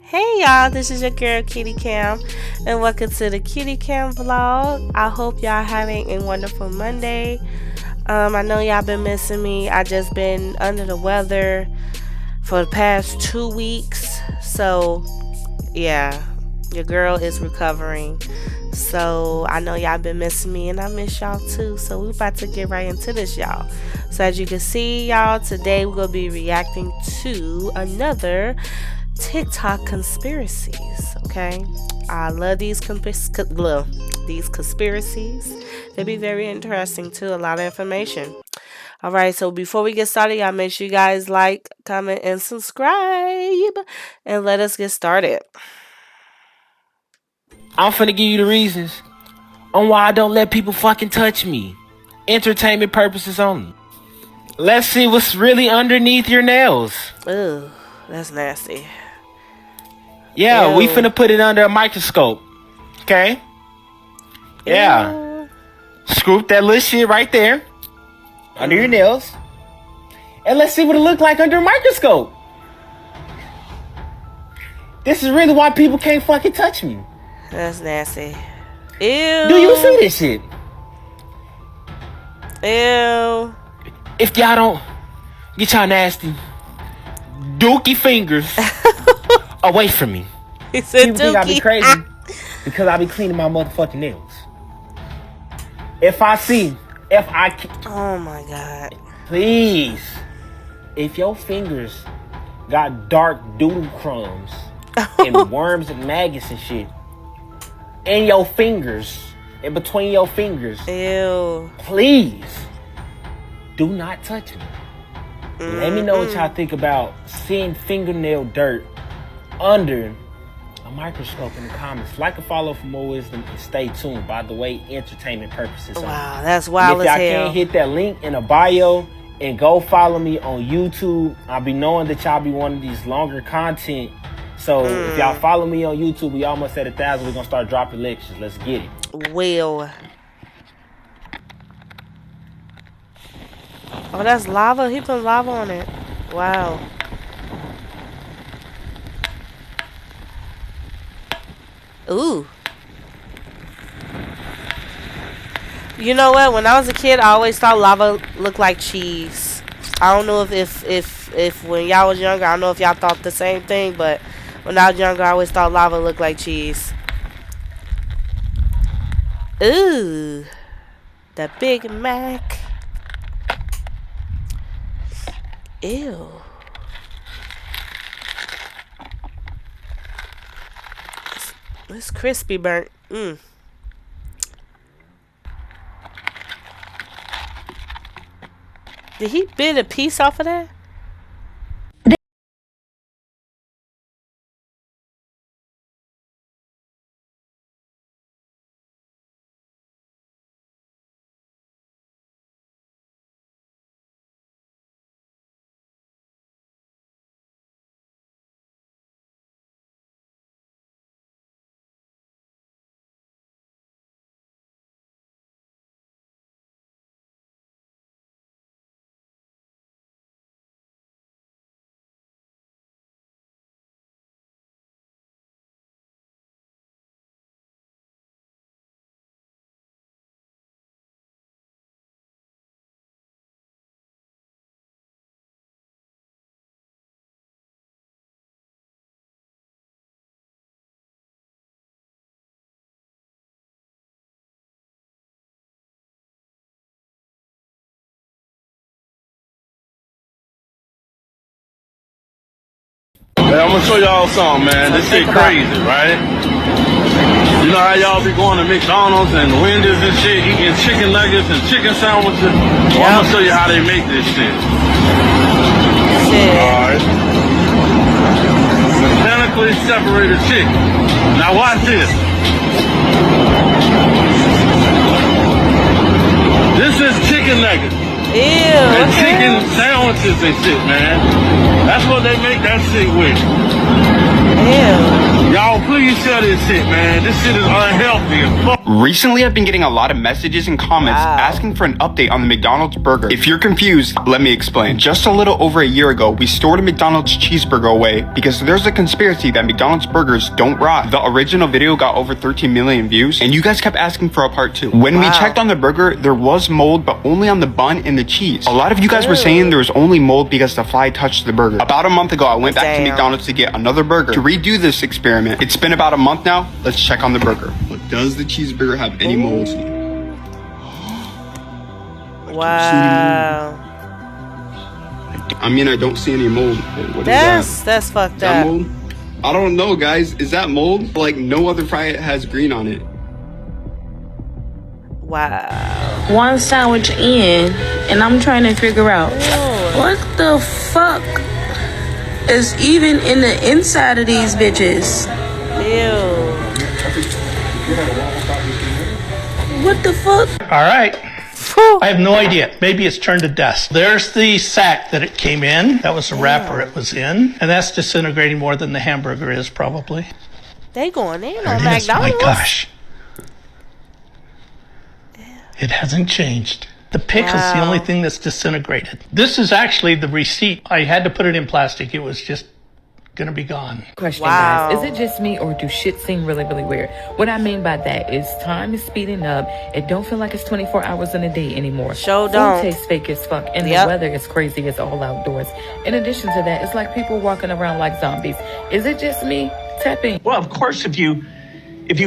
Hey y'all, this is your girl Cutie Cam, and welcome to the Cutie Cam vlog. I hope y'all having a wonderful Monday. I know y'all been missing me. I just been under the weather for the past 2 weeks, so yeah, your girl is recovering. So I know y'all been missing me, and I miss y'all too. So we about to get right into this, y'all. So as you can see, y'all, today we're gonna be reacting to another TikTok conspiracies. Okay, I love these conspiracies. They be very interesting too. A lot of information. All right, so before we get started, y'all make sure you guys like, comment, and subscribe, and let us get started. I'm finna give you the reasons on why I don't let people fucking touch me. Entertainment purposes only. Let's see what's really underneath your nails. Ugh, that's nasty. Yeah, Ew. we finna put it under a microscope. Okay? Yeah. Ew. Scoop that little shit right there under your nails. And let's see what it look like under a microscope. This is really why people can't fucking touch me. That's nasty. Ew. Do you see this shit? Ew. If y'all don't get y'all nasty dookie fingers away from me. He said People think I be dookie. crazy because I be cleaning my motherfucking nails. If I Oh my god. please, if your fingers got dark doodle crumbs and worms and maggots and shit in your fingers, in between your fingers, Ew. please do not touch me. Let me know what y'all think about seeing fingernail dirt under a microscope in the comments. Like and follow for more wisdom and stay tuned. By the way, entertainment purposes. Wow, that's wild if as y'all hell. can't hit that link in the bio and go follow me on YouTube, I'll be knowing that y'all be wanting these longer content. So if y'all follow me on YouTube, we almost at 1,000. We're gonna start dropping lectures. Let's get it. Well. Oh, that's lava. He put lava on it. Wow. Ooh. You know what? When I was a kid, I always thought lava looked like cheese. I don't know if when y'all was younger, I don't know if y'all thought the same thing, but when I was younger, I always thought lava looked like cheese. Ooh. The Big Mac. Ew. It's crispy burnt. Did he bit a piece off of that? Hey, I'm gonna show y'all something, man. This shit crazy, right? You know how y'all be going to McDonald's and Wendy's and shit, eating chicken nuggets and chicken sandwiches? Well, I'm gonna show you how they make this shit. Alright. Mechanically separated chicken. Now watch this. This is chicken nuggets. Ew. And chicken sandwiches and shit, man. That's what they make that shit with. Ew. Y'all believe you sell this shit, man. This shit is unhealthy as fuck. Recently, I've been getting a lot of messages and comments asking for an update on the McDonald's burger. If you're confused, let me explain. Just a little over a year ago, we stored a McDonald's cheeseburger away because there's a conspiracy that McDonald's burgers don't rot. The original video got over 13 million views, and you guys kept asking for a part 2. When we checked on the burger, there was mold, but only on the bun and the cheese. A lot of you guys were saying there was only mold because the fly touched the burger. About a month ago, I went back to McDonald's to get another burger to redo this experiment. It's been about a month now. Let's check on the burger. But does the cheeseburger have any mold? Wow. I mean, I don't see any mold. What is that? That's fucked Is that up. mold? I don't know, guys. Is that mold? Like, no other fry has green on it. Wow. One sandwich in, and I'm trying to figure out what the fuck is even in the inside of these bitches. Ew. What the fuck? All right. I have no idea. Maybe it's turned to dust. There's the sack that it came in. That was the wrapper it was in. And that's disintegrating more than the hamburger is, probably. They going in There on it is. McDonald's. My gosh. It hasn't changed. The pickle's the only thing that's disintegrated. This is actually the receipt. I had to put it in plastic. It was just gonna be gone. Question, guys. Is it just me, or do shit seem really, really weird? What I mean by that is time is speeding up. It don't feel like it's 24 hours in a day anymore. Sure Food don't. tastes fake as fuck, and the weather is crazy as all outdoors. In addition to that, it's like people walking around like zombies. Is it just me? Tapping. Well, of course, if you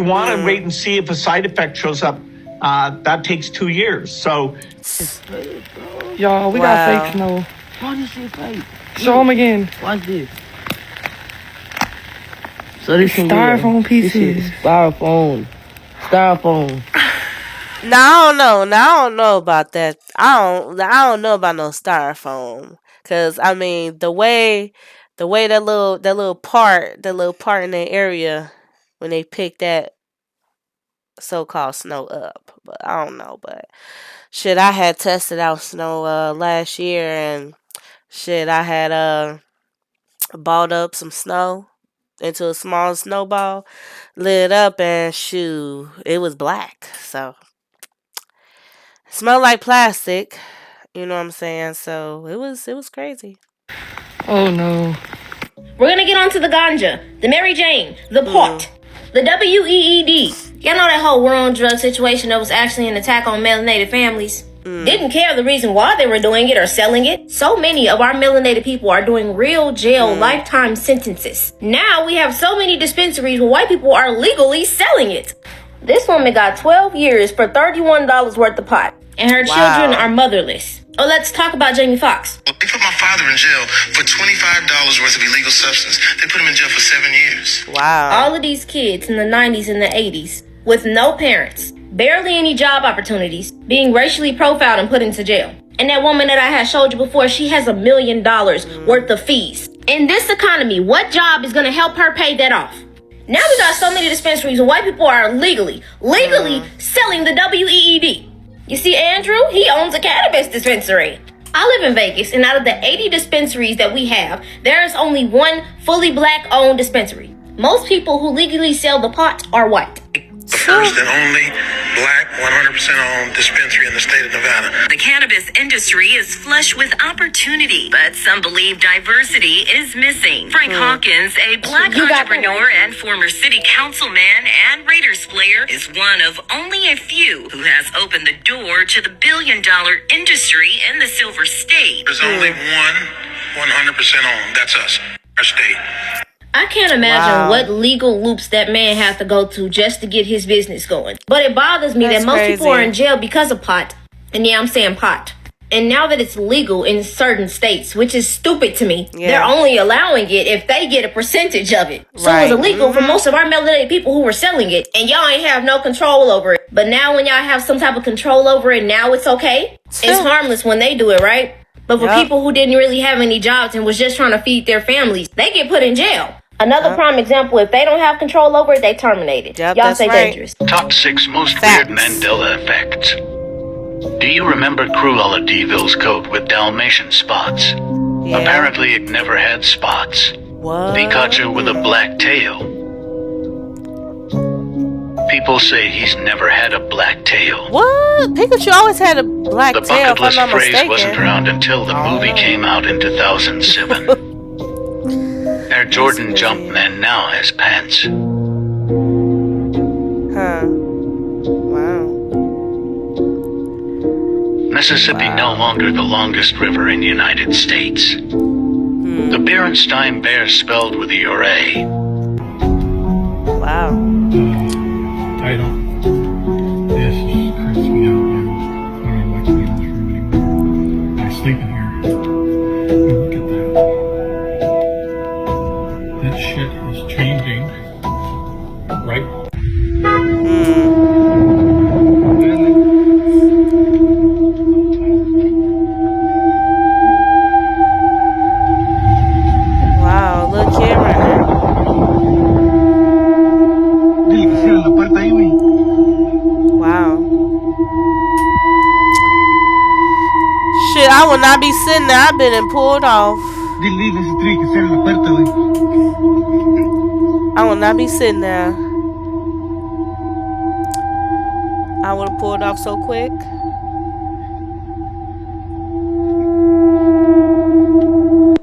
want to wait and see if a side effect shows up, that takes 2 years. So, y'all, we got fake snow. Why this shit fake? Show them again. Watch this. So this is Styrofoam pieces. This is styrofoam. Styrofoam. No, I don't know about that. I don't know about no styrofoam. Cause I mean the way that little part in the area when they pick that so-called snow up. But I don't know. But shit, I had tested out snow last year, and shit, I had balled up some snow into a small snowball, lit up, and shoo, it was black. So it smelled like plastic. You know what I'm saying? So it was crazy. Oh no. We're gonna get onto the ganja, the Mary Jane, the pot, the WEED. Y'all know that whole war on drug situation that was actually an attack on melanated families? Didn't care the reason why they were doing it or selling it. So many of our melanated people are doing real jail lifetime sentences. Now we have so many dispensaries where white people are legally selling it. This woman got 12 years for $31 worth of pot, and her children are motherless. Oh, let's talk about Jamie Foxx. They put my father in jail for $25 worth of illegal substance. They put him in jail for 7 years. Wow. All of these kids in the 90s and the 80s with no parents, barely any job opportunities, being racially profiled and put into jail. And that woman that I had showed you before, she has $1 million worth of fees. In this economy, what job is going to help her pay that off? Now we got so many dispensaries where white people are legally selling the WEED. You see, Andrew, he owns a cannabis dispensary. I live in Vegas, and out of the 80 dispensaries that we have, there is only one fully black-owned dispensary. Most people who legally sell the pot are white. The first and only black 100% owned dispensary in the state of Nevada. The cannabis industry is flush with opportunity, but some believe diversity is missing. Frank Hawkins, a black entrepreneur and former city councilman and Raiders player, is one of only a few who has opened the door to the billion-dollar industry in the Silver State. There's only one 100% owned. That's us, our state. I can't imagine what legal loops that man has to go to just to get his business going. But it bothers me that most people are in jail because of pot. And yeah, I'm saying pot. And now that it's legal in certain states, which is stupid to me, they're only allowing it if they get a percentage of it. So it was illegal for most of our melanated people who were selling it. And y'all ain't have no control over it. But now when y'all have some type of control over it, now it's okay? It's harmless when they do it, right? But for people who didn't really have any jobs and was just trying to feed their families, they get put in jail. Another prime example, if they don't have control over it, they terminate it. Y'all say dangerous. Top 6 most weird Mandela effects. Do you remember Cruella de Vil's coat with Dalmatian spots? Apparently it never had spots. Pikachu with a black tail. People say he's never had a black tail. What? Pikachu always had a black The tail, bucket if I'm list not phrase mistaken. wasn't around until the movie came out in 2007. Air Jordan Jumpman now has pants. Huh. Wow. Mississippi no longer the longest river in the United States. The Berenstain Bear spelled with a U-R-A. Wow. I don't. This creeps me out, man. I don't like to be in this room anymore. I sleep in here. Look at that. That shit is changing. Right? Wow, little kid right there. Wow. Shit, I will not be sitting there. I've been and pulled off. I will not be sitting there. I would have pulled off so quick.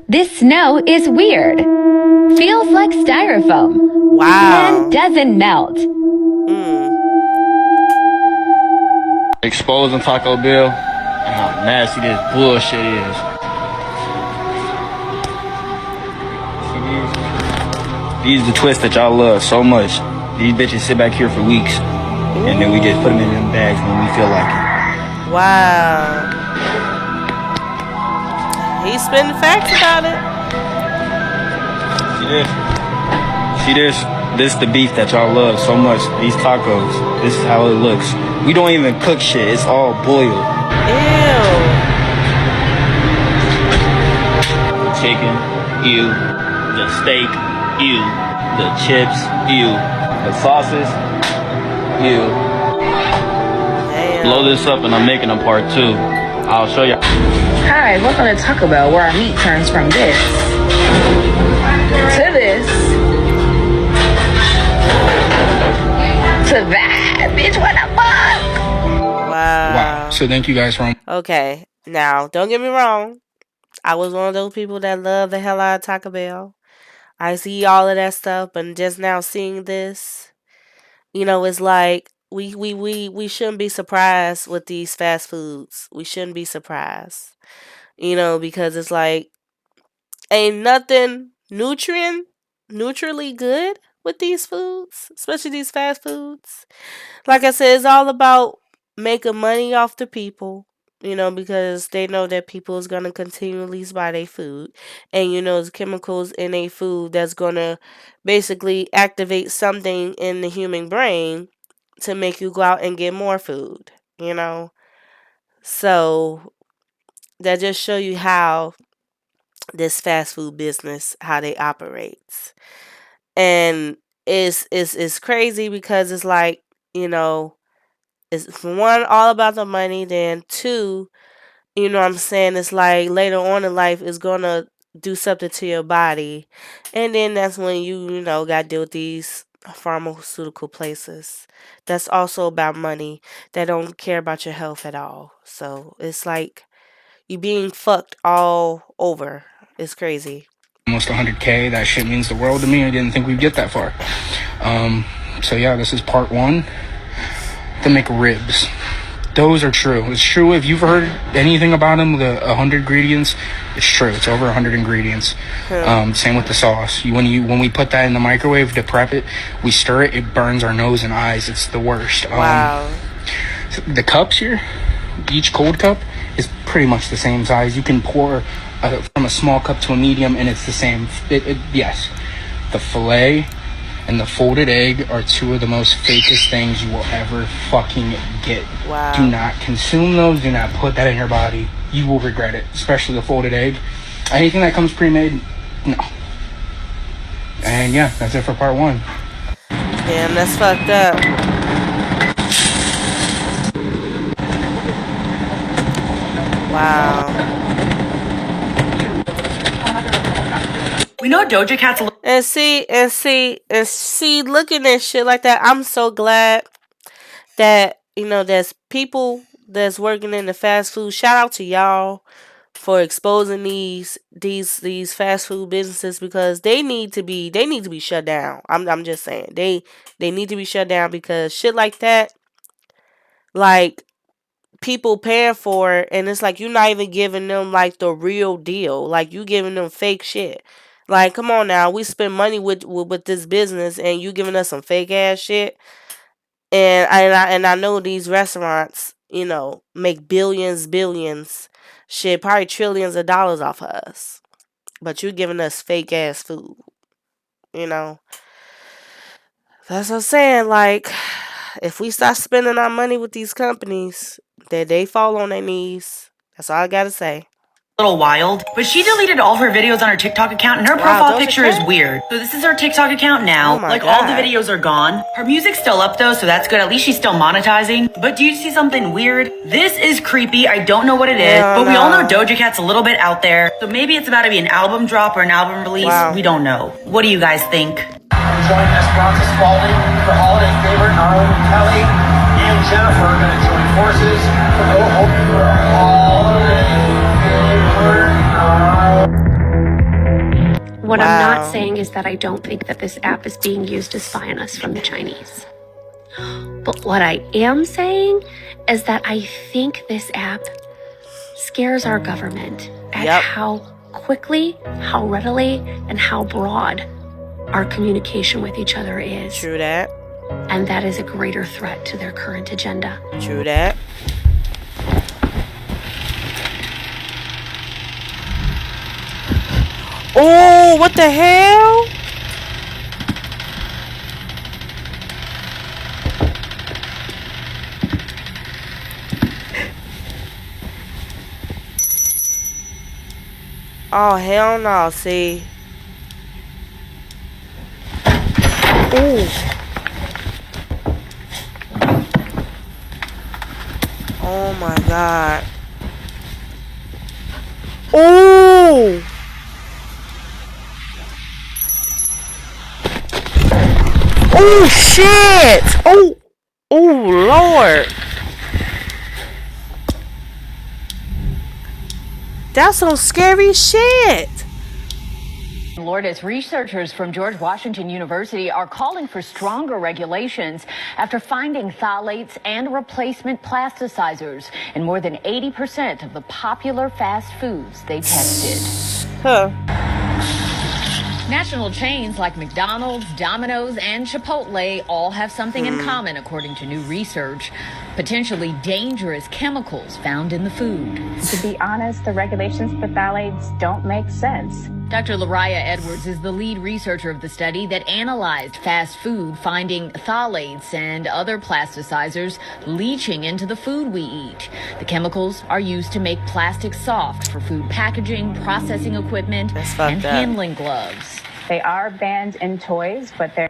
This snow is weird. Feels like styrofoam. Wow. And doesn't melt. Exposing Taco Bell and how nasty this bullshit is. See these the twists that y'all love so much. These bitches sit back here for weeks, and then we just put them in them bags when we feel like it. Wow. He's spitting facts about it. See this? See this? This is the beef that y'all love so much. These tacos. This is how it looks. We don't even cook shit. It's all boiled. Ew. The chicken, ew. The steak, ew. The chips, ew. The sauces, ew. Damn. Blow this up and I'm making a part 2. I'll show you. Hi, welcome to Taco Bell, where our meat turns from this to this to that. Bitch, what the fuck? Wow. So thank you guys for. Okay, now don't get me wrong. I was one of those people that love the hell out of Taco Bell. I see all of that stuff, but just now seeing this, you know, it's like we shouldn't be surprised with these fast foods. We shouldn't be surprised, you know, because it's like ain't nothing neutrally good with these foods, especially these fast foods. Like I said, it's all about making money off the people, you know, because they know that people is going to continually buy their food. And, you know, there's chemicals in a food that's going to basically activate something in the human brain to make you go out and get more food, you know. So that just show you how this fast food business, how they operates. And it's crazy because it's like, you know, it's one, all about the money. Then two, you know what I'm saying, it's like later on in life it's gonna do something to your body. And then that's when you know, gotta deal with these pharmaceutical places. That's also about money. They don't care about your health at all. So it's like you being fucked all over. It's crazy. Almost 100K. That shit means the world to me. I didn't think we'd get that far. So yeah, this is part 1. The McRibs. Those are true. It's true. If you've heard anything about them, the 100 ingredients, it's true. It's over 100 ingredients. Same with the sauce. When we put that in the microwave to prep it, we stir it. It burns our nose and eyes. It's the worst. Wow. The cups here, each cold cup is pretty much the same size. You can pour from a small cup to a medium, and it's the same. Yes, the filet and the folded egg are 2 of the most fakest things you will ever fucking get. Wow. Do not consume those. Do not put that in your body. You will regret it, especially the folded egg. Anything that comes pre-made, no. And yeah, that's it for part 1. Damn, that's fucked up. Wow. We know know Doja Cat's a and see, looking at shit like that, I'm so glad that, there's people that's working in the fast food. Shout out to y'all for exposing these fast food businesses, because they need to be shut down. I'm just saying, they need to be shut down, because shit like that, like, people paying for it, and it's like you're not even giving them like the real deal. Like, you giving them fake shit. Like, come on now, we spend money with this business, and you giving us some fake ass shit. And I know these restaurants, make billions, shit, probably trillions of dollars off of us. But you giving us fake ass food. That's what I'm saying. Like, if we start spending our money with these companies, that they fall on their knees. That's all I gotta say. little wild, but she deleted all of her videos on her TikTok account, and her profile picture is weird. So this is her TikTok account now. Oh all the videos are gone. Her music's still up though, so that's good. At least she's still monetizing. But do you see something weird? This is creepy. I don't know what it is, but we all know Doja Cat's a little bit out there. So maybe it's about to be an album drop or an album release. We don't know. What do you guys think? Join Esperanza Spalding for holiday favorite Arlen Kelly and Jennifer are going to join forces for holiday favorite. What I'm not saying is that I don't think that this app is being used to spy on us from the Chinese. But what I am saying is that I think this app scares our government at how quickly, how readily, and how broad our communication with each other is. True that. And that is a greater threat to their current agenda. True that. Oh, what the hell? Oh, hell no, see. Ooh. Oh my God. Ooh. Oh shit! Oh Lord! That's some scary shit. Lourdes, researchers from George Washington University are calling for stronger regulations after finding phthalates and replacement plasticizers in more than 80% of the popular fast foods they tested. National chains like McDonald's, Domino's, and Chipotle all have something in common, according to new research. Potentially dangerous chemicals found in the food. To be honest, the regulations for phthalates don't make sense. Dr. Lariah Edwards is the lead researcher of the study that analyzed fast food, finding phthalates and other plasticizers leaching into the food we eat. The chemicals are used to make plastic soft for food packaging, processing equipment, and handling gloves. They are banned in toys, but they're...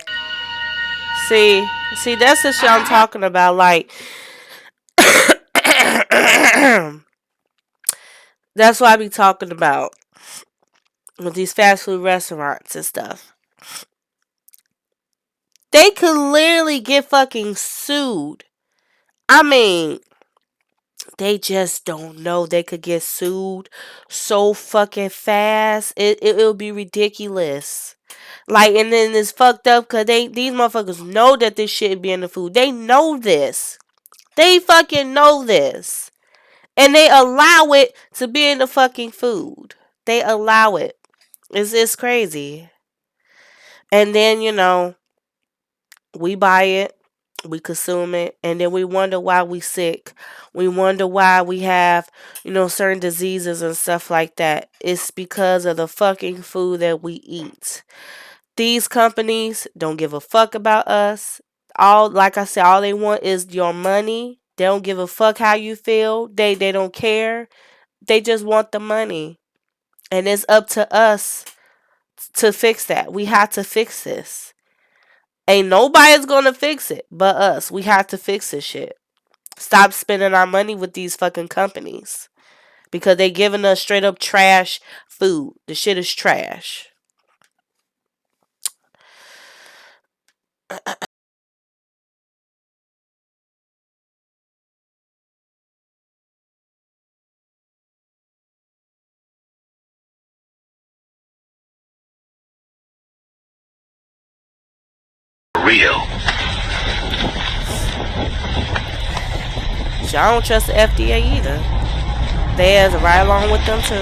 See, that's the shit I'm talking about. Like, that's what I be talking about with these fast food restaurants and stuff. They could literally get fucking sued. I mean, they just don't know they could get sued so fucking fast. It'll be ridiculous. Like, and then it's fucked up because these motherfuckers know that this shit be in the food. They know this. They fucking know this. And they allow it to be in the fucking food. They allow it. It's crazy. And then, we buy it. We consume it. And then we wonder why we sick. We wonder why we have, certain diseases and stuff like that. It's because of the fucking food that we eat. These companies don't give a fuck about us. Like I said, all they want is your money. They don't give a fuck how you feel. They don't care. They just want the money. And it's up to us to fix that. We have to fix this. Ain't nobody's gonna fix it but us. We have to fix this shit. Stop spending our money with these fucking companies. Because they giving us straight up trash food. The shit is trash. Shit, I don't trust the FDA either. They is right along with them too.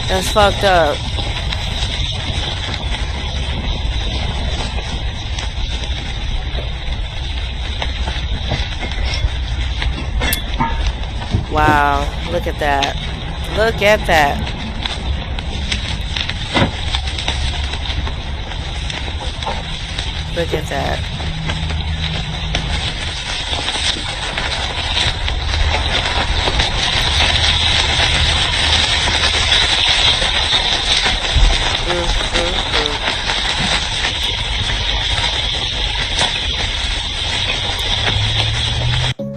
That's fucked up. Wow, look at that. Look at that. Look at that.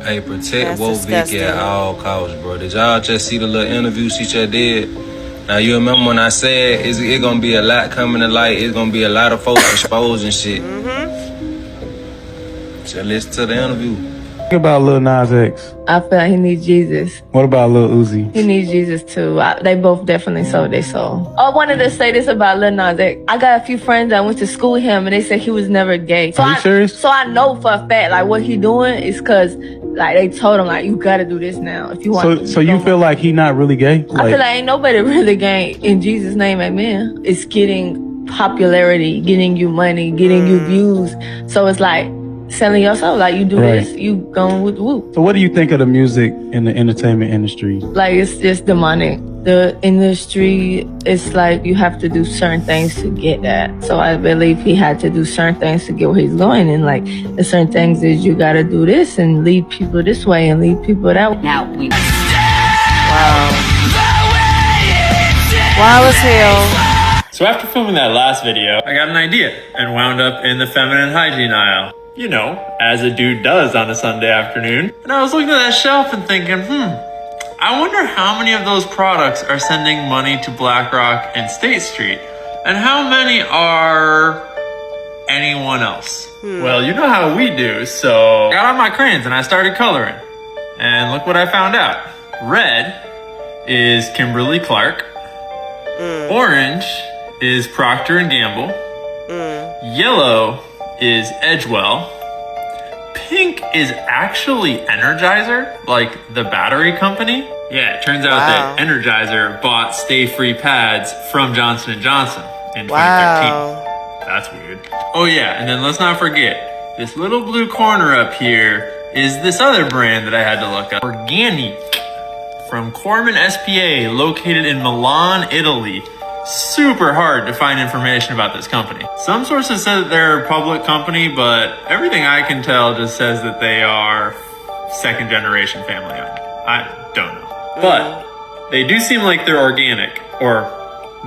Hey, protect woke Vicky at all costs, bro. Did y'all just see the little interview she just did? Now, you remember when I said it's gonna be a lot coming to light, it's gonna be a lot of folks exposed and shit. Just listen to the interview. What about Lil Nas X? I feel like he needs Jesus. What about Lil Uzi? He needs Jesus too. They both definitely sold their soul. I wanted to say this about Lil Nas X. I got a few friends that went to school with him and they said he was never gay. So Are you serious? So I know for a fact, like, what he doing is because, like, they told him, like, you gotta do this now if you want. So you feel like he not really gay? I feel like ain't nobody really gay. In Jesus' name, amen. It's getting popularity, getting you money, getting you views. So it's like selling yourself, like, you do this, you going with the woo. So what do you think of the music in the entertainment industry? Like, it's just demonic. The industry, it's like you have to do certain things to get that. So I believe he had to do certain things to get where he's going. And like, the certain things is you gotta do this and lead people this way and lead people that way. Now we. Wow. Wild as hell. So after filming that last video, I got an idea and wound up in the feminine hygiene aisle. You know, as a dude does on a Sunday afternoon. And I was looking at that shelf and thinking, I wonder how many of those products are sending money to BlackRock and State Street, and how many are anyone else. Well, you know how we do, so I got on my crayons and I started coloring. And look what I found out. Red is Kimberly-Clark. Orange is Procter & Gamble. Yellow is Edgewell. Pink is actually Energizer, like the battery company. Yeah, it turns out that Energizer bought Stay Free pads from Johnson & Johnson in 2013. That's weird. Oh yeah, and then let's not forget, this little blue corner up here is this other brand that I had to look up. Organic from Corman SPA, located in Milan, Italy. Super hard to find information about this company. Some sources say that they're a public company, but everything I can tell just says that they are second generation family owned. I don't know. But they do seem like they're organic, or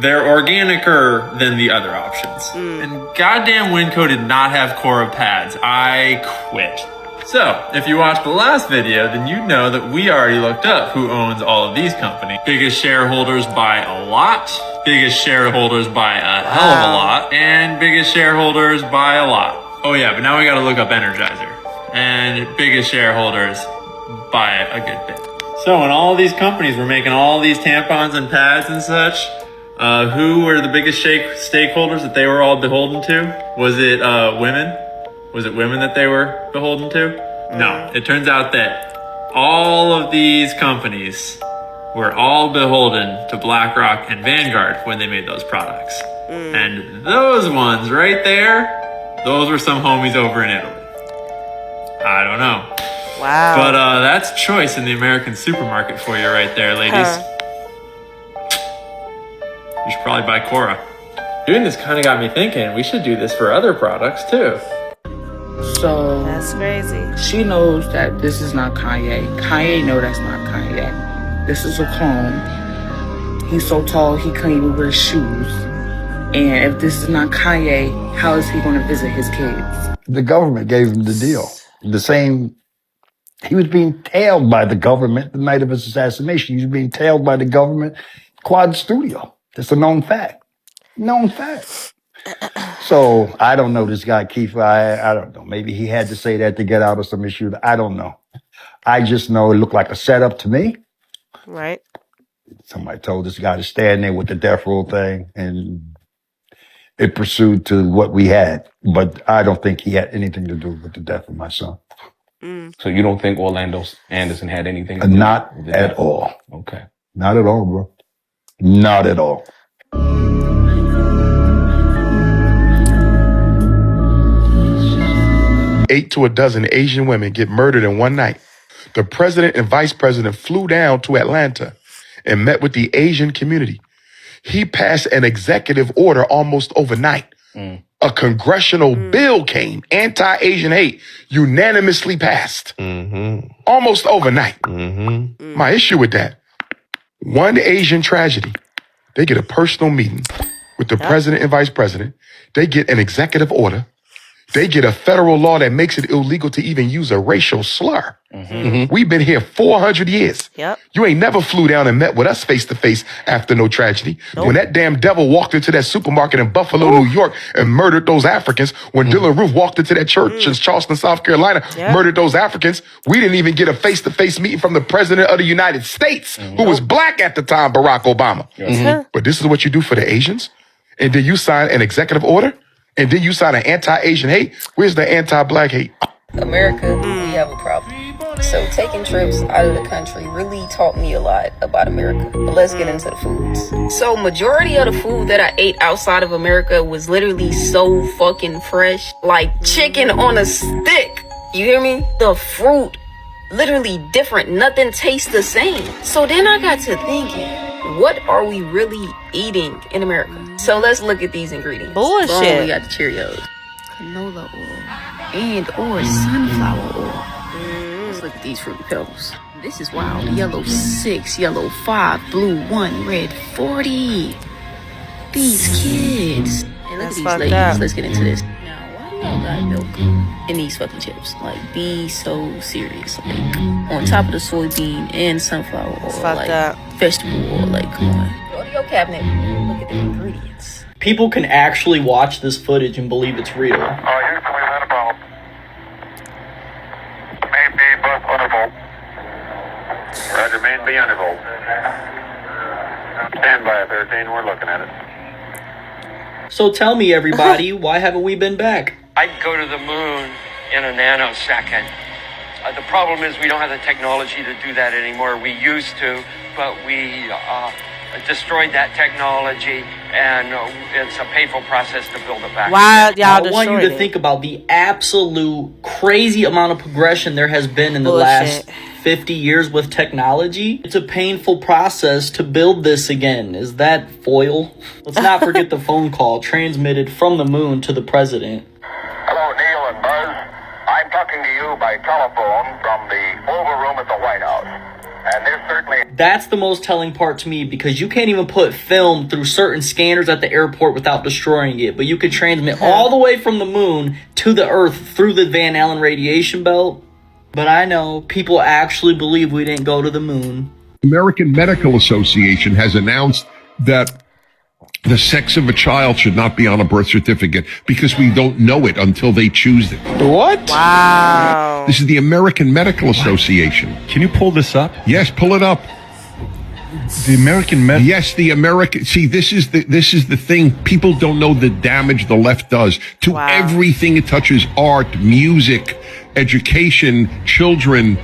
they're organicer than the other options. And goddamn Winco did not have Cora pads. I quit. So, if you watched the last video, then you know that we already looked up who owns all of these companies. Biggest shareholders by a lot, biggest shareholders by a hell of a lot, and biggest shareholders by a lot. Oh yeah, but now we gotta look up Energizer. And biggest shareholders by a good bit. So when all these companies were making all these tampons and pads and such, who were the biggest stakeholders that they were all beholden to? Was it women? Was it women that they were beholden to? No, it turns out that all of these companies were all beholden to BlackRock and Vanguard when they made those products. And those ones right there, those were some homies over in Italy. I don't know. Wow. But that's choice in the American supermarket for you right there, ladies. You should probably buy Cora. Doing this kind of got me thinking we should do this for other products too. So that's crazy. She knows that this is not Kanye. Kanye know that's not Kanye. This is a clone. He's so tall he couldn't even wear shoes. And if this is not Kanye, how is he going to visit his kids? The government gave him the deal. The same, he was being tailed by the government the night of his assassination. He was being tailed by the government. Quad Studio. It's a known fact. Known fact. So I don't know this guy, Keith. I don't know. Maybe he had to say that to get out of some issue. I don't know. I just know it looked like a setup to me. Right. Somebody told this guy to stand there with the death row thing, and it pursued to what we had. But I don't think he had anything to do with the death of my son. So you don't think Orlando Anderson had anything to do Not with the at death? all. Okay. Not at all, bro. Not at all. 8 to a dozen Asian women get murdered in one night. The president and vice president flew down to Atlanta and met with the Asian community. He passed an executive order almost overnight. A congressional bill came, anti-Asian hate, unanimously passed. Almost overnight. My issue with that, one Asian tragedy, they get a personal meeting with the president and vice president. They get an executive order. They get a federal law that makes it illegal to even use a racial slur. We've been here 400 years. You ain't never flew down and met with us face to face after no tragedy. When that damn devil walked into that supermarket in Buffalo, New York and murdered those Africans, when Dylan Roof walked into that church in Charleston, South Carolina, murdered those Africans, we didn't even get a face-to-face meeting from the president of the United States, who was black at the time, Barack Obama. But this is what you do for the Asians? And then you sign an executive order? And then you sign an anti-Asian hate? Where's the anti-black hate? America, we have a problem. So taking trips out of the country really taught me a lot about America. But let's get into the foods. So majority of the food that I ate outside of America was literally so fucking fresh. Like chicken on a stick. You hear me? The fruit, literally different. Nothing tastes the same. So then I got to thinking, what are we really eating in America? So let's look at these ingredients. Bullshit. Boom, we got the Cheerios, canola oil, and or sunflower oil. Let's look at these Fruity Pebbles. This is wild. Yellow 6, yellow 5, blue 1, red 40. These kids. And look at these ladies. Let's get into this. Now, why do y'all got milk in these fucking chips? Like, be so serious. Like, on top of the soybean and sunflower oil. Like, vegetable oil. Like, come on. Go to your cabinet. Look at the ingredients. People can actually watch this footage and believe it's real. Houston, we've had a problem. Main B bus undervolt. Roger, main B undervolt. Stand by at 13, we're looking at it. So tell me, everybody, why haven't we been back? I'd go to the moon in a nanosecond. The problem is we don't have the technology to do that anymore. We used to, but we destroyed that technology, and it's a painful process to build it back. I want you to think about the absolute crazy amount of progression there has been in the last 50 years with technology. It's a painful process to build this again. Is that foil? Let's not forget the phone call transmitted from the moon to the president. Hello, Neil and Buzz. I'm talking to you by telephone from the Oval Room at the White House. And there's certainly... That's the most telling part to me, because you can't even put film through certain scanners at the airport without destroying it. But you could transmit all the way from the moon to the Earth through the Van Allen radiation belt. But I know people actually believe we didn't go to the moon. American Medical Association has announced that the sex of a child should not be on a birth certificate because we don't know it until they choose it. What? Wow. This is the American Medical Association. Can you pull this up? Yes, pull it up. The American Medical... Yes, the American... See, this is the thing. People don't know the damage the left does to everything it touches: art, music, education, children,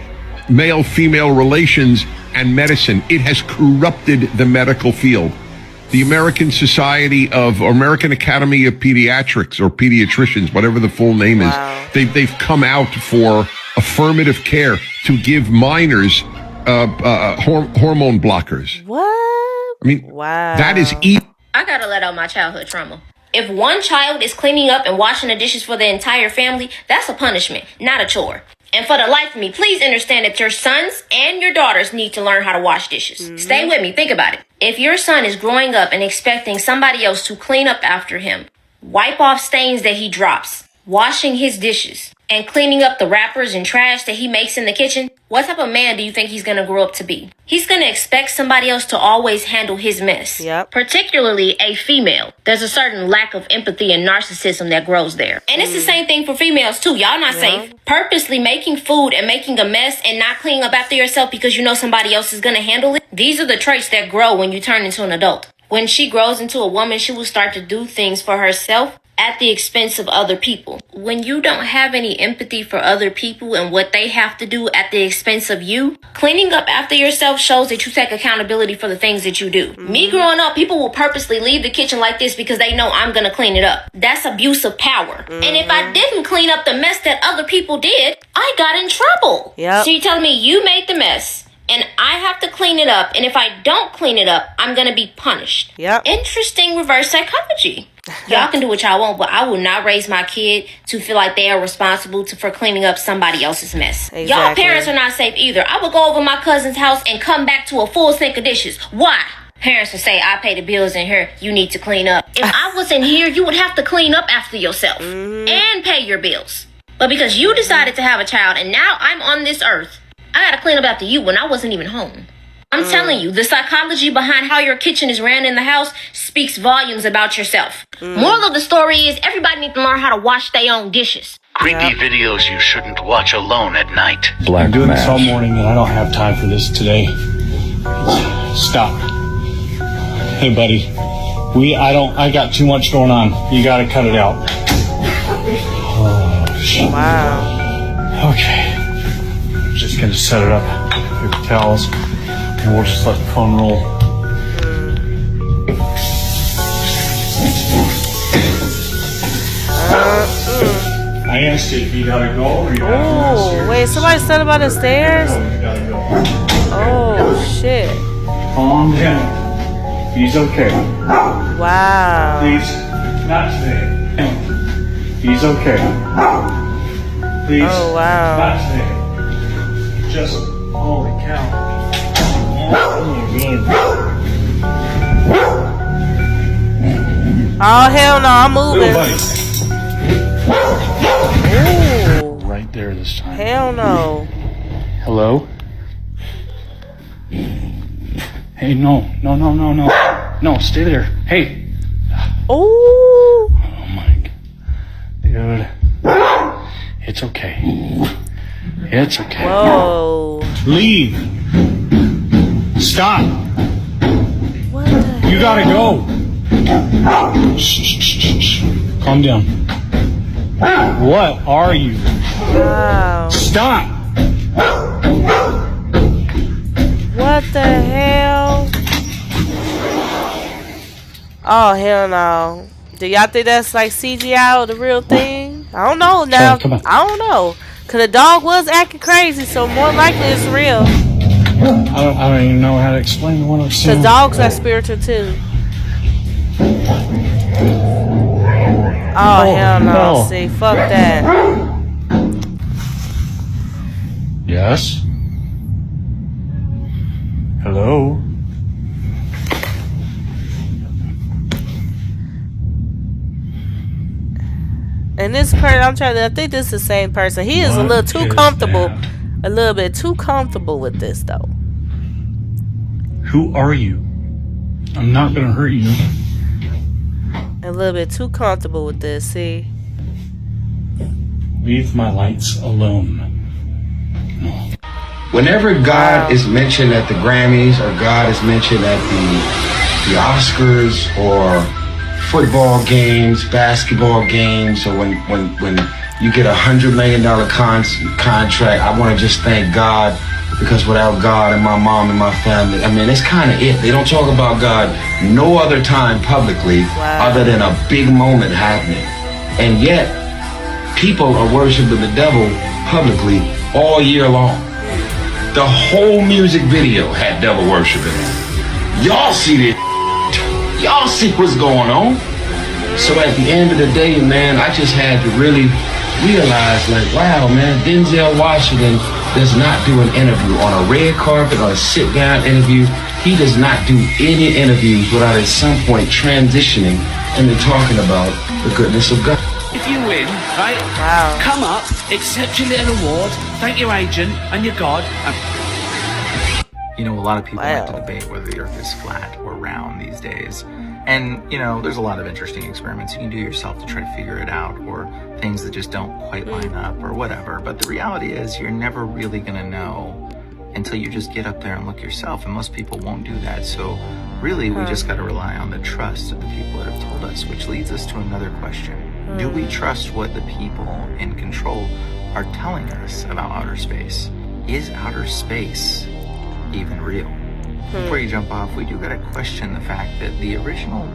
male-female relations, and medicine. It has corrupted the medical field. The American Society of, or American Academy of Pediatrics, or pediatricians, whatever the full name is, they've come out for affirmative care to give minors hormone blockers. What? I mean, that is evil. I gotta let out my childhood trauma. If one child is cleaning up and washing the dishes for the entire family, that's a punishment, not a chore. And for the life of me, please understand that your sons and your daughters need to learn how to wash dishes. Stay with me. Think about it. If your son is growing up and expecting somebody else to clean up after him, wipe off stains that he drops, washing his dishes, and cleaning up the wrappers and trash that he makes in the kitchen, what type of man do you think he's going to grow up to be? He's going to expect somebody else to always handle his mess. Particularly a female. There's a certain lack of empathy and narcissism that grows there. And it's the same thing for females too. Y'all not safe. Purposely making food and making a mess and not cleaning up after yourself because you know somebody else is going to handle it. These are the traits that grow when you turn into an adult. When she grows into a woman, she will start to do things for herself at the expense of other people. When you don't have any empathy for other people and what they have to do at the expense of you, cleaning up after yourself shows that you take accountability for the things that you do. Me growing up, people will purposely leave the kitchen like this because they know I'm gonna clean it up. That's abuse of power. And if I didn't clean up the mess that other people did, I got in trouble. So you're telling me you made the mess and I have to clean it up, and if I don't clean it up, I'm gonna be punished. Interesting reverse psychology. Y'all can do what y'all want, but I will not raise my kid to feel like they are responsible for cleaning up somebody else's mess. Y'all parents are not safe either. I would go over my cousin's house and come back to a full sink of dishes. Why? Parents would say, I pay the bills in here, you need to clean up. If I was in here, you would have to clean up after yourself and pay your bills. But because you decided to have a child and now I'm on this earth, I gotta clean up after you when I wasn't even home. I'm telling you, the psychology behind how your kitchen is ran in the house speaks volumes about yourself. Moral of the story is everybody needs to learn how to wash their own dishes. Creepy videos you shouldn't watch alone at night. I'm doing this all morning and I don't have time for this today. Stop. Hey buddy, I got too much going on. You gotta cut it out. Oh, shit. Wow. Okay. I'm just gonna set it up. Paper towels. And we'll just let the phone roll. I asked you if you gotta go or you gotta go upstairs. Wait, somebody said about the stairs? Oh, shit. Calm down. He's okay. Wow. Please, not today. He's okay. Please, not today. Just, holy cow. Oh hell no, I'm moving. Ooh. Right there this time. Hell no. Hello? Hey, no. No, stay there. Hey. Oh my God. Dude. It's okay. It's okay. Whoa. Leave. Stop. What the You gotta go. Shh. Calm down. What are you? Wow. Stop. What the hell? Oh hell no. Do y'all think that's like CGI or the real thing? I don't know now. I don't know. Cause the dog was acting crazy, so more likely it's real. I don't even know how to explain what I'm saying. Cause dogs are spiritual too. Oh hell no. See, fuck that. Yes? Hello? And this person, I think this is the same person. He is a little too comfortable. A little bit too comfortable with this though. Who are you? I'm not gonna hurt you. A little bit too comfortable with this, see? Leave my lights alone. No. Whenever God is mentioned at the Grammys or God is mentioned at the Oscars or football games, basketball games, or when you get $100 million contract, I want to just thank God, because without God and my mom and my family, I mean, it's kind of it. They don't talk about God no other time publicly other than a big moment happening. And yet, people are worshiping the devil publicly all year long. The whole music video had devil worship in it. Y'all see this. Y'all see what's going on. So at the end of the day, man, I just had to really realize, like, wow, man, Denzel Washington does not do an interview on a red carpet or a sit-down interview. He does not do any interviews without at some point transitioning into talking about the goodness of God. If you win, right, come up, accept your little award, thank your agent and your God. You know, a lot of people like to debate whether the earth is flat or round these days. And, you know, there's a lot of interesting experiments you can do yourself to try to figure it out, or things that just don't quite line up or whatever. But the reality is you're never really going to know until you just get up there and look yourself. And most people won't do that. So Really, we just got to rely on the trust of the people that have told us, which leads us to another question. Do we trust what the people in control are telling us about outer space? Is outer space even real? Before you jump off, we do got to question the fact that the original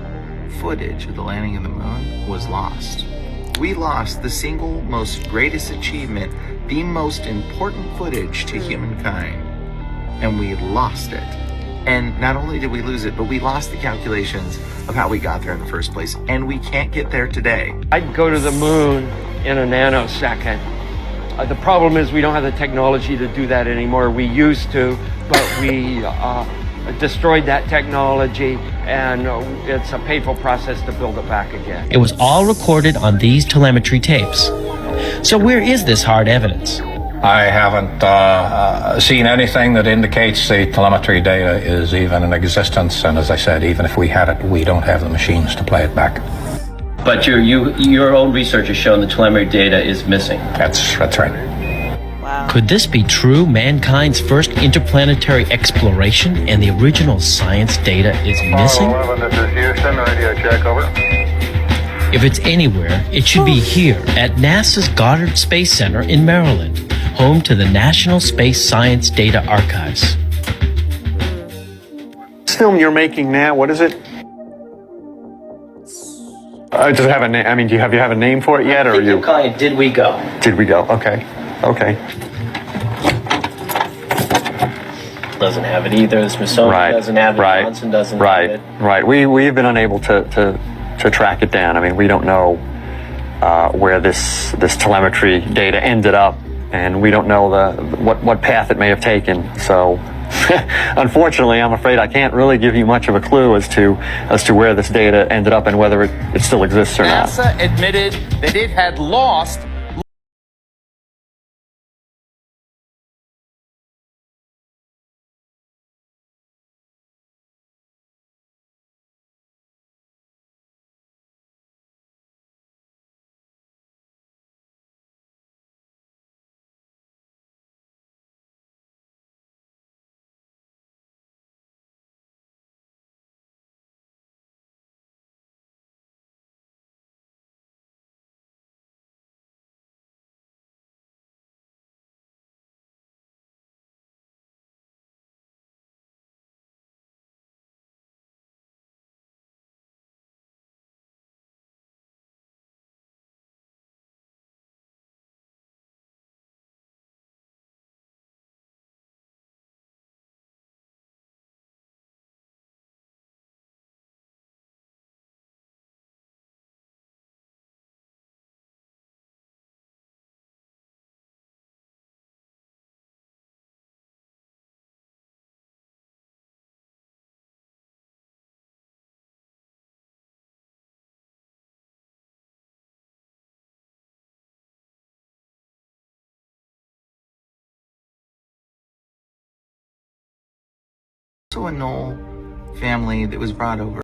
footage of the landing of the moon was lost. We lost the single most greatest achievement, the most important footage to humankind, and we lost it. And not only did we lose it, but we lost the calculations of how we got there in the first place, and we can't get there today. I'd go to the moon in a nanosecond. The problem is we don't have the technology to do that anymore. We used to, but we destroyed that technology, and it's a painful process to build it back again. It was all recorded on these telemetry tapes. So where is this hard evidence? I haven't seen anything that indicates the telemetry data is even in existence, and as I said, even if we had it, we don't have the machines to play it back. But your own research has shown the telemetry data is missing. That's right. Wow. Could this be true? Mankind's first interplanetary exploration and the original science data is missing? 11, this is Houston, radio check, over. If it's anywhere, it should be here at NASA's Goddard Space Center in Maryland, home to the National Space Science Data Archives. This film you're making now, what is it? Does it have a name? I mean, do you have a name for it yet, or you? I'm calling it Did We Go? Did We Go? Okay. Doesn't have it either. The Smithsonian doesn't have it. Johnson doesn't have it. Right. We've been unable to track it down. I mean, we don't know where this telemetry data ended up, and we don't know what path it may have taken. So, unfortunately, I'm afraid I can't really give you much of a clue as to where this data ended up and whether it still exists or not. NASA admitted that it had lost Also a Knoll family that was brought over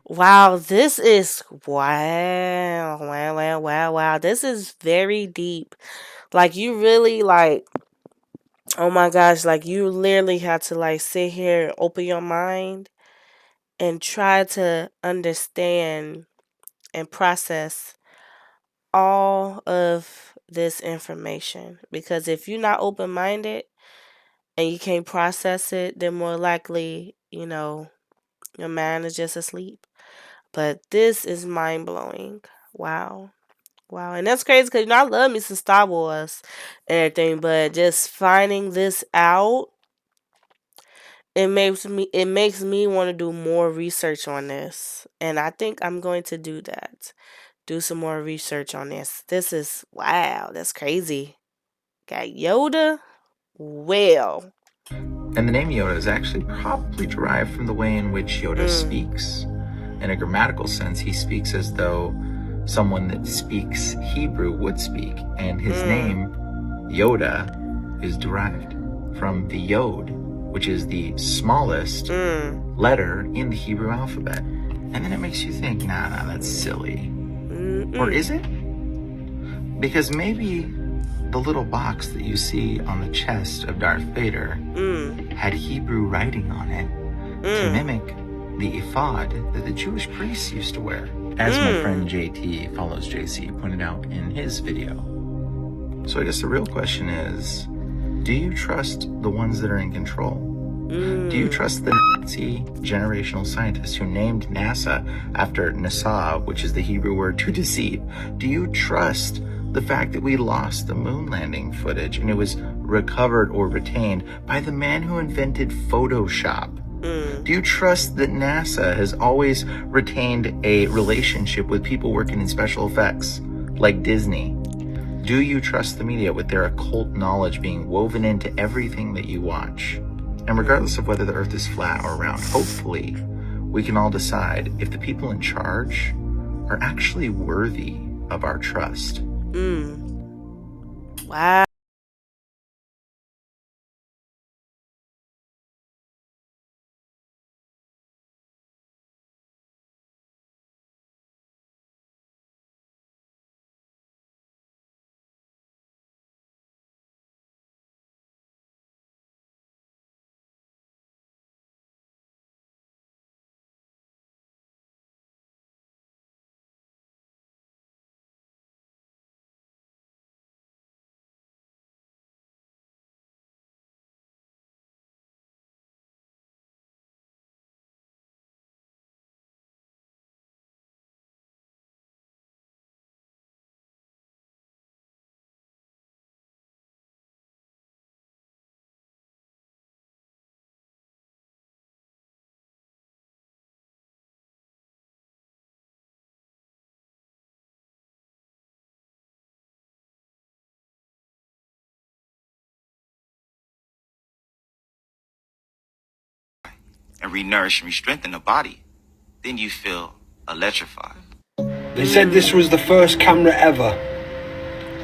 Wow, this is wow. This is very deep. Like you really like, oh my gosh, like you literally have to like sit here and open your mind and try to understand and process all of this information. Because if you're not open minded and you can't process it, then more likely, your mind is just asleep. But this is mind blowing. Wow. Wow. And that's crazy because I love me some Star Wars and everything, but just finding this out, it makes me want to do more research on this. And I think I'm going to do that. Do some more research on this. This is wow, that's crazy. Got Yoda? Well. And the name Yoda is actually probably derived from the way in which Yoda speaks. In a grammatical sense, he speaks as though someone that speaks Hebrew would speak. And his name, Yoda, is derived from the Yod, which is the smallest letter in the Hebrew alphabet. And then it makes you think, nah, that's silly. Or is it? Because maybe the little box that you see on the chest of Darth Vader had Hebrew writing on it to mimic the ephod that the Jewish priests used to wear, as my friend JT follows JC pointed out in his video. So I guess the real question is, do you trust the ones that are in control? Do you trust the Nazi generational scientists who named NASA after Nasa, which is the Hebrew word to deceive? Do you trust the fact that we lost the moon landing footage and it was recovered or retained by the man who invented Photoshop? Do you trust that NASA has always retained a relationship with people working in special effects, like Disney? Do you trust the media with their occult knowledge being woven into everything that you watch? And regardless of whether the earth is flat or round, hopefully we can all decide if the people in charge are actually worthy of our trust. Wow. And re-nourish and re-strengthen the body, then you feel electrified. They said this was the first camera ever.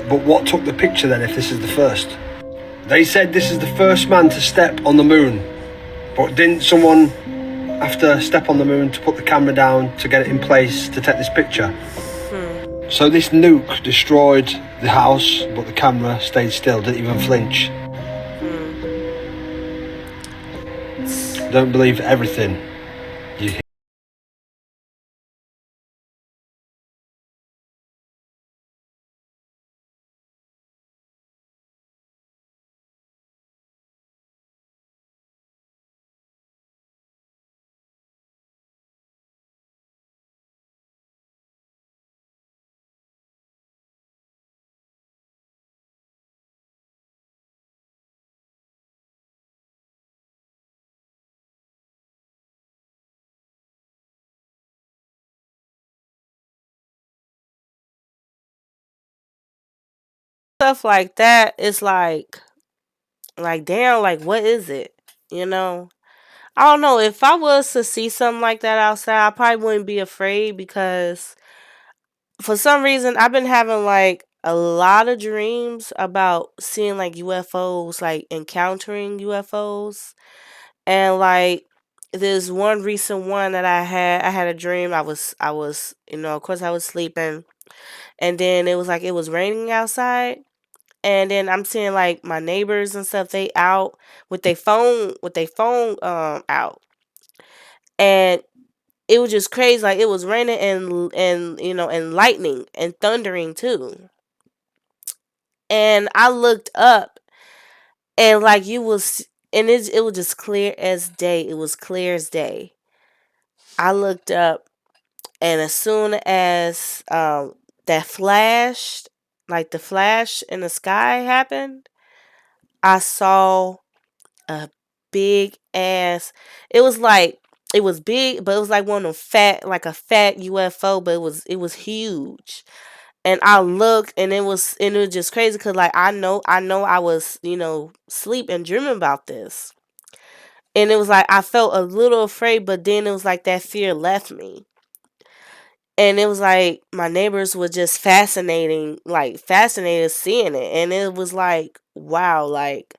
But what took the picture then if this is the first? They said this is the first man to step on the moon. But didn't someone have to step on the moon to put the camera down to get it in place to take this picture? So this nuke destroyed the house, but the camera stayed still, didn't even flinch. Don't believe everything you hear. Stuff like that is like damn, like what is it? I don't know. If I was to see something like that outside, I probably wouldn't be afraid because for some reason I've been having like a lot of dreams about seeing like UFOs, like encountering UFOs. And like there's one recent one that I had a dream. I was, of course I was sleeping, and then it was like it was raining outside, and then I'm seeing like my neighbors and stuff. They out with their phone out, and it was just crazy. Like it was raining and and lightning and thundering too. And I looked up, and like you was, and it was just clear as day. It was clear as day. I looked up, and as soon as that flashed, like the flash in the sky happened, I saw a big ass. It was like it was big, but it was like one of them fat, like a fat UFO, but it was huge. And I looked, and it was just crazy because like I know I was sleep and dreaming about this, and it was like I felt a little afraid, but then it was like that fear left me. And it was like my neighbors were just fascinated seeing it. And it was like, wow, like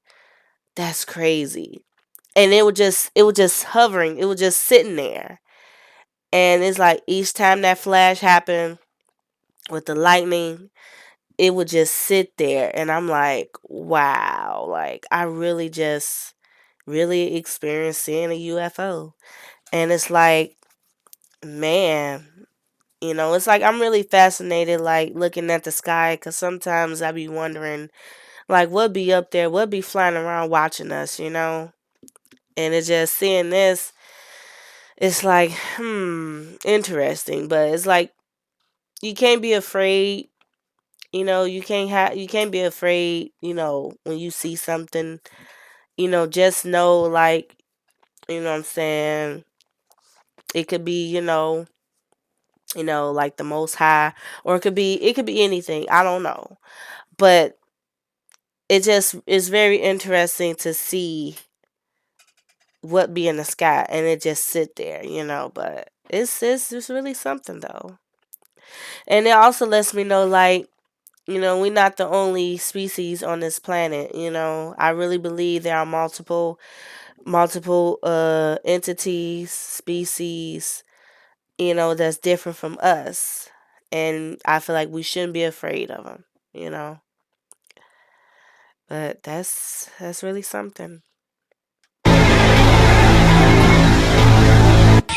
that's crazy. And it was just hovering. It was just sitting there. And it's like each time that flash happened with the lightning, it would just sit there. And I'm like, wow, like I really experienced seeing a UFO. And it's like, man, it's like I'm really fascinated, like looking at the sky, because sometimes I be wondering, like, what be up there, what be flying around watching us. And it's just seeing this, it's like, interesting, but it's like you can't be afraid. You can't be afraid. When you see something, just know, like, what I'm saying. It could be, like the Most High, or it could be anything. I don't know. But it just is very interesting to see what be in the sky, and it just sit there. But it's really something though. And it also lets me know, like, we're not the only species on this planet. I really believe there are multiple entities, species, that's different from us. And I feel like we shouldn't be afraid of them. But that's really something.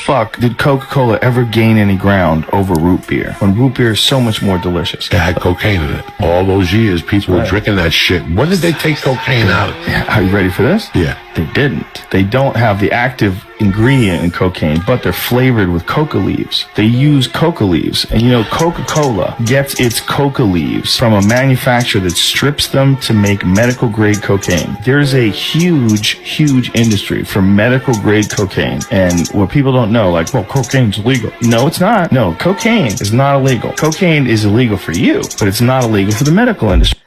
Fuck, did Coca-Cola ever gain any ground over root beer when root beer is so much more delicious? It had cocaine in it. All those years, people were drinking that shit. When did they take cocaine out? Are you ready for this? Yeah. They didn't. They don't have the active ingredient in cocaine, but they're flavored with coca leaves. They use coca leaves. And Coca-Cola gets its coca leaves from a manufacturer that strips them to make medical grade cocaine. There's a huge industry for medical grade cocaine. And what people don't know, like, well, cocaine's illegal. No, it's not. No, cocaine is not illegal. Cocaine is illegal for you, but it's not illegal for the medical industry.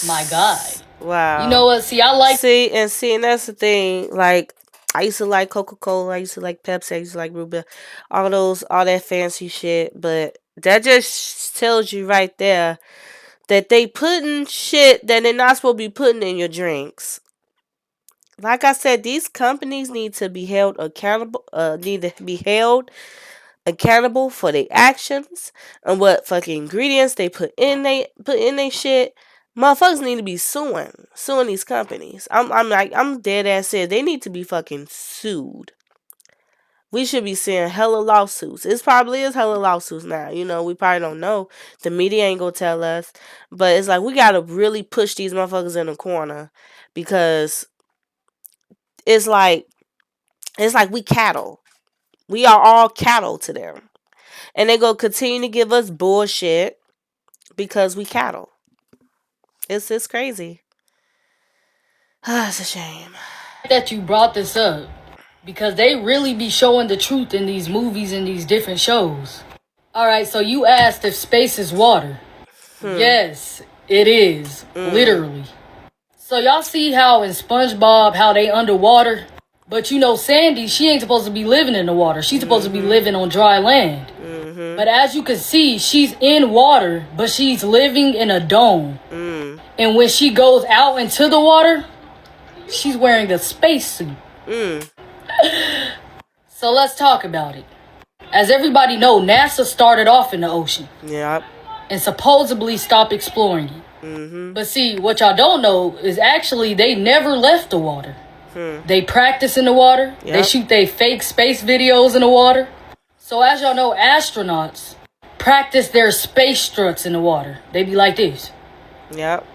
My God. Wow. You know what? See, I like... And that's the thing. Like, I used to like Coca-Cola. I used to like Pepsi. I used to like root beer. All that fancy shit. But that just tells you right there that they putting shit that they're not supposed to be putting in your drinks. Like I said, these companies need to be held accountable. For their actions and what fucking ingredients they put in they shit. Motherfuckers need to be suing these companies. I'm dead ass serious. They need to be fucking sued. We should be seeing hella lawsuits. It probably is hella lawsuits now. We probably don't know. The media ain't gonna tell us. But it's like we gotta really push these motherfuckers in the corner, because it's like we cattle. We are all cattle to them. And they gonna continue to give us bullshit because we cattle. It's crazy. It's a shame that you brought this up, because they really be showing the truth in these movies and these different shows. Alright, so you asked if space is water. Yes, it is. Literally. So y'all see how in SpongeBob, how they underwater? But Sandy, she ain't supposed to be living in the water. She's supposed to be living on dry land. But as you can see, she's in water, but she's living in a dome. And when she goes out into the water, she's wearing a spacesuit. So let's talk about it. As everybody know, NASA started off in the ocean. Yep. And supposedly stopped exploring it. But see, what y'all don't know is actually they never left the water. They practice in the water. Yep. They shoot their fake space videos in the water. So as y'all know, astronauts practice their space struts in the water. They be like this. Yep.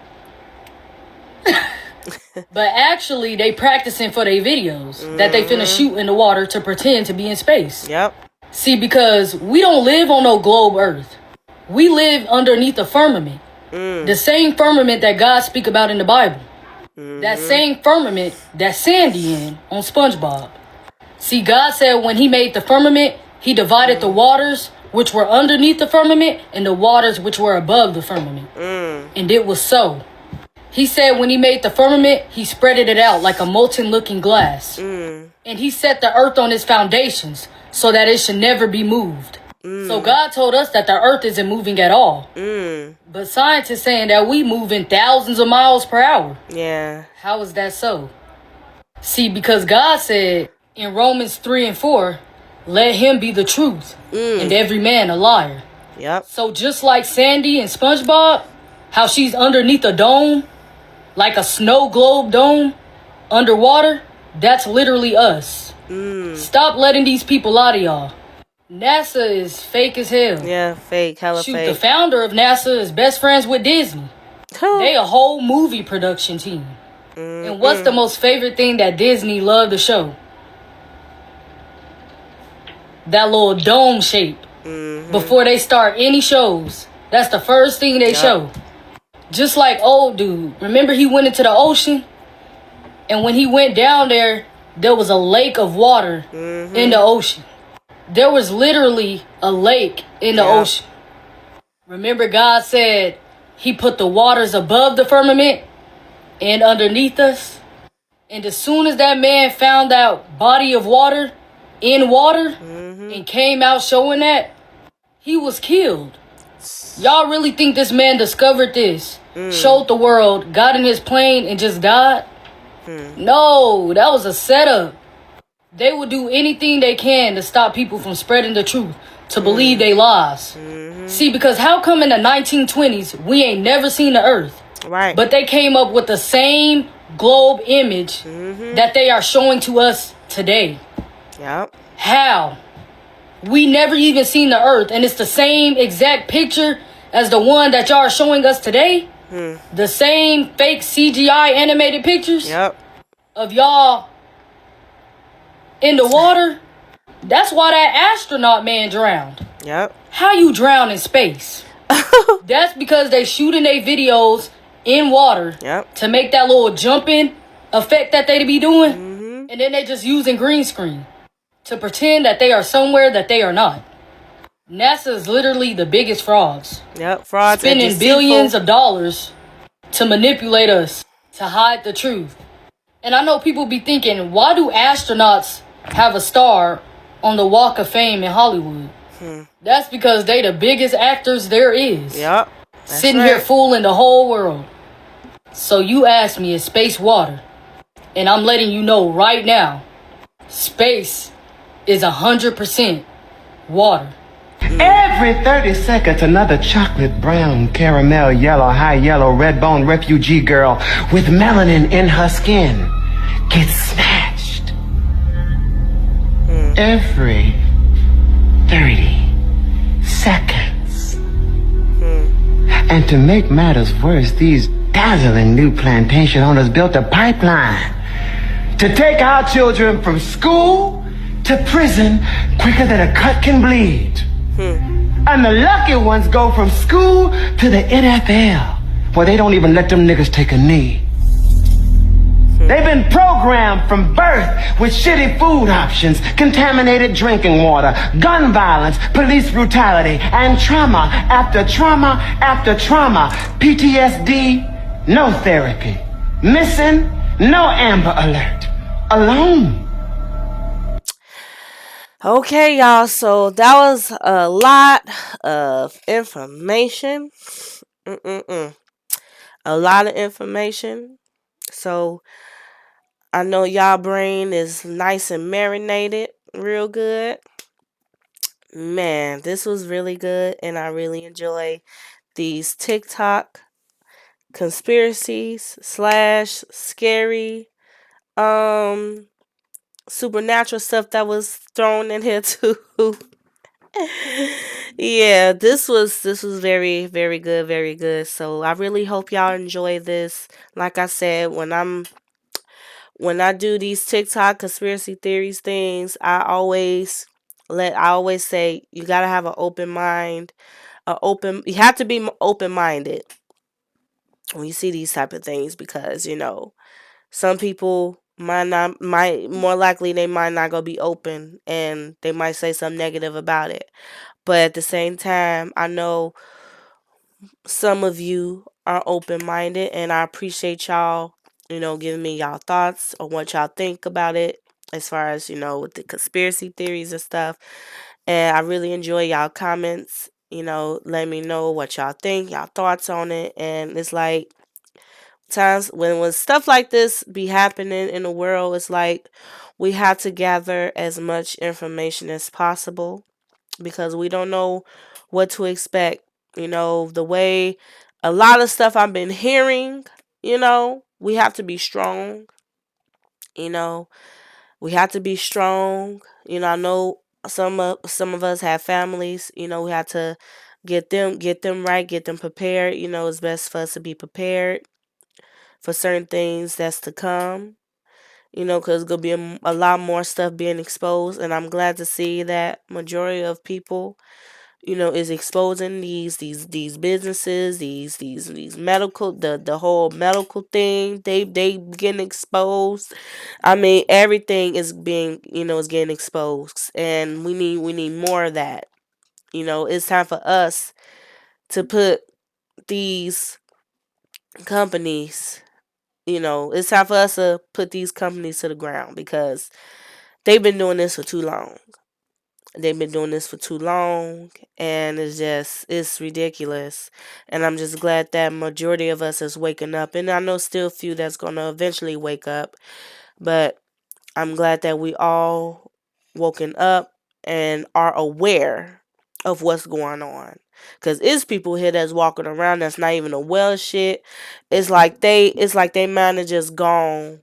But actually, they practicing for their videos that they finna shoot in the water to pretend to be in space. Yep. See, because we don't live on no globe Earth. We live underneath the firmament. The same firmament that God speak about in the Bible. That same firmament that Sandy in on SpongeBob. See, God said when he made the firmament, he divided the waters which were underneath the firmament and the waters which were above the firmament. And it was so. He said when he made the firmament, he spreaded it out like a molten looking glass. And he set the earth on its foundations so that it should never be moved. So God told us that the earth isn't moving at all. But scientists saying that we moving thousands of miles per hour. Yeah. How is that so? See, because God said in Romans 3 and 4, let him be the truth and every man a liar. Yep. So just like Sandy and SpongeBob, how she's underneath a dome, like a snow globe dome, underwater, that's literally us. Stop letting these people lie to y'all. NASA is fake as hell. Yeah, fake, hella Shoot, fake. the founder of NASA is best friends with Disney. They a whole movie production team. And what's the most favorite thing that Disney loved to show? That little dome shape. Before they start any shows, that's the first thing they show. Just like old dude. Remember he went into the ocean? And when he went down there, there was a lake of water in the ocean. There was literally a lake in the ocean. Remember God said he put the waters above the firmament and underneath us? And as soon as that man found that body of water in water and came out showing that, he was killed. Y'all really think this man discovered this, showed the world, got in his plane and just died? No, that was a setup. They would do anything they can to stop people from spreading the truth, to believe they lies. See, because how come in the 1920s we ain't never seen the earth? Right. But they came up with the same globe image that they are showing to us today. Yep. How? We never even seen the earth, and it's the same exact picture as the one that y'all are showing us today. The same fake CGI animated pictures of y'all in the water. That's why that astronaut man drowned. Yep. How you drown in space? That's because they shooting their videos in water to make that little jumping effect that they be doing. And then they just using green screen to pretend that they are somewhere that they are not. NASA is literally the biggest frauds. Yep, frauds. Spending billions of dollars to manipulate us, to hide the truth. And I know people be thinking, why do astronauts have a star on the Walk of Fame in Hollywood? That's because they the biggest actors there is. Yep. Sitting here fooling the whole world. So you asked me, is space water? And I'm letting you know right now, space is 100% water. Every 30 seconds, another chocolate, brown, caramel, yellow, high yellow, red bone refugee girl with melanin in her skin gets snatched. Every 30 seconds. And to make matters worse, these dazzling new plantation owners built a pipeline to take our children from school to prison quicker than a cut can bleed. And the lucky ones go from school to the NFL, where they don't even let them niggas take a knee. They've been programmed from birth with shitty food options, contaminated drinking water, gun violence, police brutality, and trauma after trauma after trauma. PTSD, no therapy. Missing, no Amber Alert. Alone. Okay, y'all, so that was a lot of information. A lot of information. So I know y'all brain is nice and marinated. real good. Man, this was really good, and I really enjoy these TikTok conspiracies slash scary supernatural stuff that was thrown in here too. Yeah, this was very good, very good. So I really hope y'all enjoy this. Like I said, when I do these TikTok conspiracy theories things, I always say you gotta have an open mind, you have to be open minded when you see these type of things, because some people might more likely they might not go be open, and they might say something negative about it. But at the same time, I know some of you are open minded, and I appreciate y'all, giving me y'all thoughts on what y'all think about it, as far as, with the conspiracy theories and stuff. And I really enjoy y'all comments, let me know what y'all think, y'all thoughts on it. And it's like times when stuff like this be happening in the world, it's like we have to gather as much information as possible, because we don't know what to expect. The way a lot of stuff I've been hearing, we have to be strong. You know, we have to be strong. I know some of us have families. We have to get them right, get them prepared. It's best for us to be prepared for certain things that's to come. Because it's gonna be a lot more stuff being exposed, and I'm glad to see that majority of people is exposing these businesses, these medical, the whole medical thing. They getting exposed. I mean, everything is being is getting exposed, and we need more of that. It's time for us to put these companies. It's time for us to put these companies to the ground, because they've been doing this for too long. They've been doing this for too long, and it's ridiculous. And I'm just glad that majority of us is waking up. And I know still a few that's gonna eventually wake up, but I'm glad that we all woken up and are aware of what's going on. Cause it's people here that's walking around that's not even aware of shit. It's like they mind is just gone.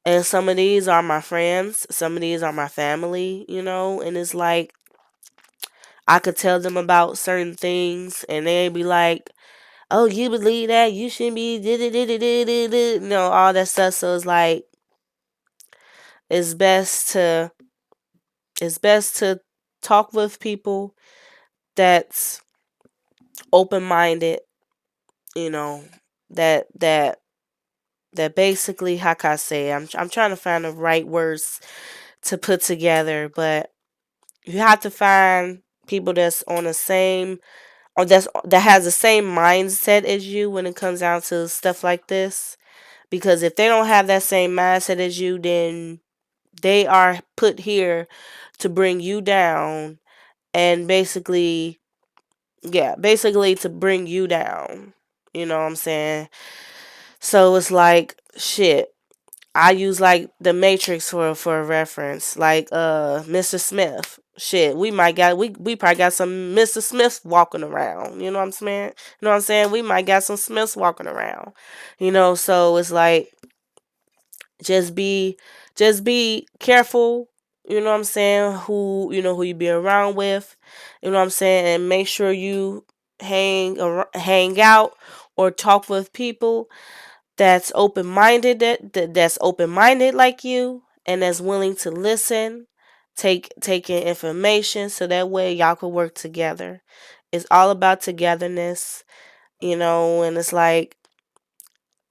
And some of these are my friends, some of these are my family, and it's like I could tell them about certain things, and they'd be like, "Oh, you believe that? You shouldn't be all that stuff." So it's like it's best to it's best to talk with people that's open minded. You know that basically, how can I say? I'm trying to find the right words to put together, but you have to find people that's on the same, or that has the same mindset as you when it comes down to stuff like this. Because if they don't have that same mindset as you, then they are put here to bring you down, and basically to bring you down. You know what I'm saying? So it's like shit. I use like the Matrix for a reference, like Mr. Smith. Shit, we probably got some Mr. Smiths walking around. You know what I'm saying? You know what I'm saying? We might got some Smiths walking around. So it's like just be careful. You know what I'm saying? Who you be around with. You know what I'm saying? And make sure you hang out or talk with people that's open minded, that's open minded like you, and that's willing to listen, taking information, so that way y'all can work together. It's all about togetherness, and it's like,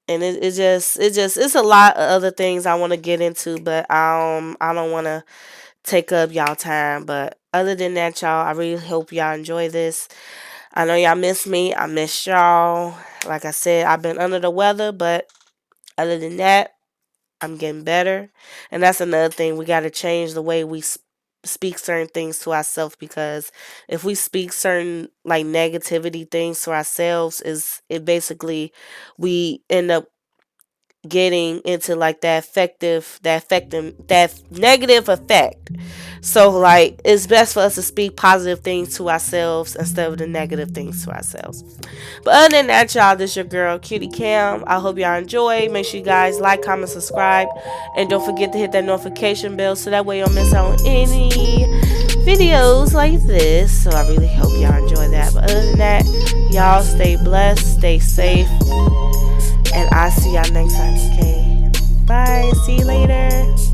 and it's a lot of other things I want to get into, but I don't want to take up y'all time. But other than that, y'all, I really hope y'all enjoy this. I know y'all miss me. I miss y'all. Like I said, I've been under the weather, but other than that, I'm getting better. And that's another thing. We got to change the way we speak certain things to ourselves, because if we speak certain like negativity things to ourselves, is it basically we end up getting into like that negative effect. So like it's best for us to speak positive things to ourselves instead of the negative things to ourselves. But other than that, y'all, this your girl Cutie Cam. I hope y'all enjoy. Make sure you guys like, comment, subscribe, and don't forget to hit that notification bell so that way you don't miss out on any videos like this. So I really hope y'all enjoy that. But other than that, y'all stay blessed, stay safe, and I'll see y'all next time. Okay, bye, see you later.